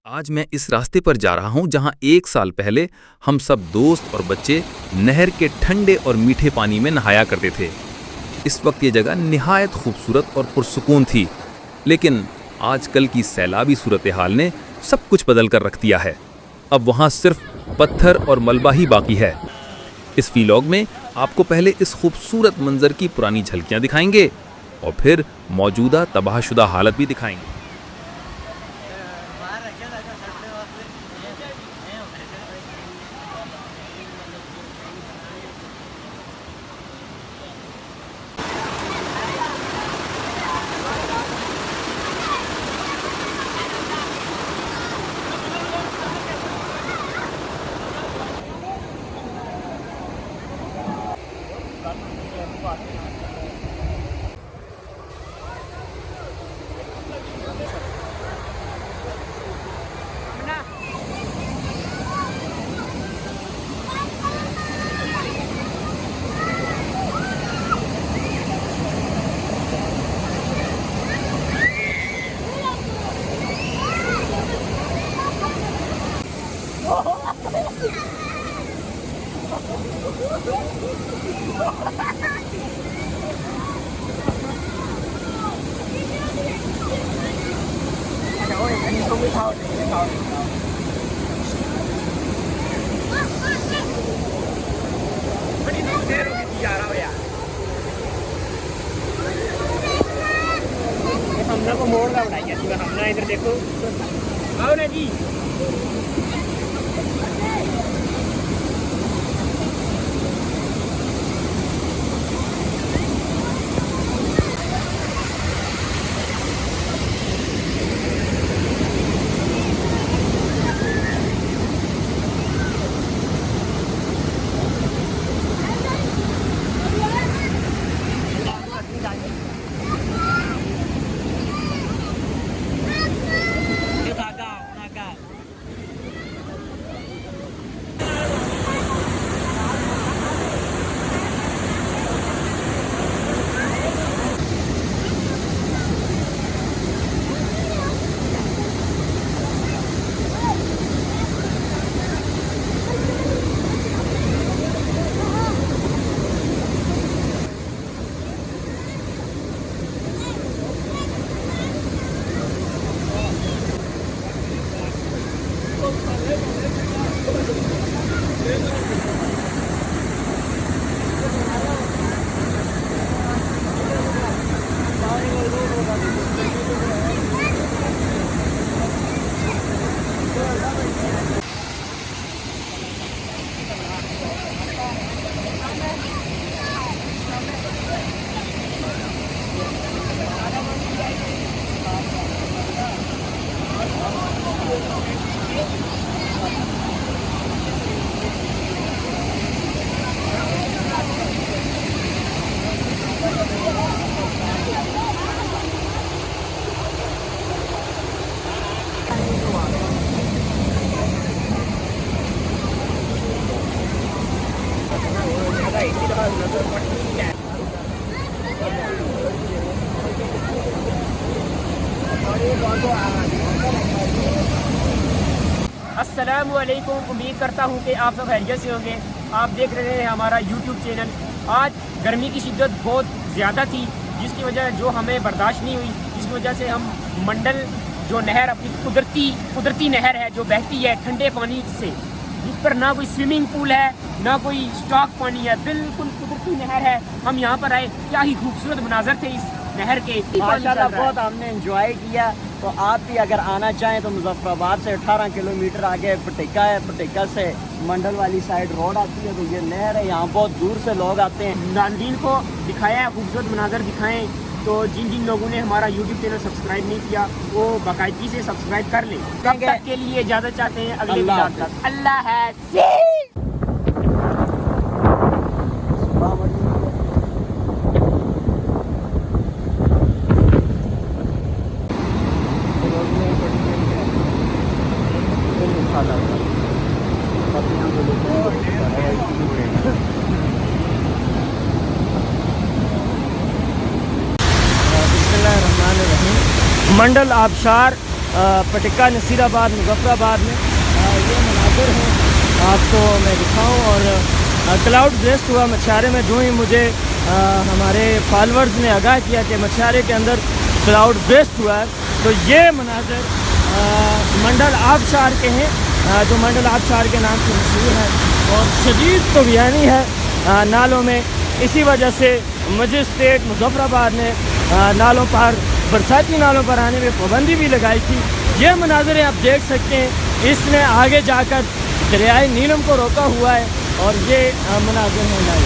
आज मैं इस रास्ते पर जा रहा हूं जहां 1 साल पहले हम सब दोस्त और बच्चे नहर के ठंडे और मीठे पानी में नहाया करते थे। इस वक्त ये जगह निहायत खूबसूरत और पुरसुकून थी, लेकिन आजकल की सैलाबी सूरत हाल ने सब कुछ बदल कर रख दिया है। अब वहां सिर्फ पत्थर और मलबा ही बाकी है। इस व्लॉग में आपको पहले इस खूबसूरत मंजर की पुरानी झलकियां दिखाएंगे और फिर मौजूदा तबाहशुदा हालत भी दिखाएंगे। हमने को मोड़ रहा उड़ाई जी हमने इधर देखो आओ ना जी। अस्सलामुअलैकुम, उम्मीद करता हूँ कि आप सब खैरियत से होंगे। आप देख रहे हैं हमारा यूट्यूब चैनल। आज गर्मी की शिद्दत बहुत ज़्यादा थी, जिसकी वजह जो हमें बर्दाश्त नहीं हुई, जिसकी वजह से हम मंडल जो नहर अपनी कुदरती नहर है जो बहती है ठंडे पानी से, जिस पर ना कोई स्विमिंग पूल है ना कोई स्टॉक पानी है, बिल्कुल कुदरती नहर है। हम यहाँ पर आए, क्या ही खूबसूरत मनाजर थे इस नहर के। माशाल्लाह बहुत हमने एंजॉय किया। तो आप भी अगर आना चाहें तो मुजफ्फराबाद से 18 किलोमीटर आगे पटेका है। पटेका से मंडल वाली साइड रोड आती है, तो ये नहर है। यहाँ बहुत दूर से लोग आते हैं। नाज़रीन को दिखाया है, खूबसूरत मनाजर दिखाएं। तो जिन जिन लोगों ने हमारा यूट्यूब चैनल सब्सक्राइब नहीं किया वो बाकायदगी से सब्सक्राइब कर लें। तब तक के लिए इजाज़त चाहते हैं, अगले व्लॉग तक अल्लाह हाफ़िज़। मंडल आबशार पटिक्का नसीराबाद मुजफ्फराबाद में। ये मनाज़िर हैं, आपको मैं दिखाऊं। और क्लाउड ब्रेस्ट हुआ मछारे में। जो ही मुझे हमारे फॉलोअर्स ने आगाह किया कि मछारे के अंदर क्लाउड ब्रेस्ट हुआ है, तो ये मनाज़िर मंडल आबशार के हैं, जो मंडल आबशार के नाम से मशहूर है। और शदीद तूफ़ानी है नालों में। इसी वजह से मजिस्ट्रेट मुजफ्फराबाद ने नालों पर, बरसाती नालों पर आने में पाबंदी भी लगाई थी। ये मनाज़िर आप देख सकते हैं। इसने आगे जाकर दरियाए नीलम को रोका हुआ है और ये मनाज़िर है लाइव।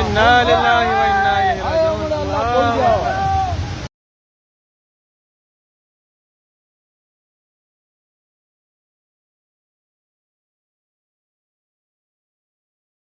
इन्ना लिल्लाहि व इन्ना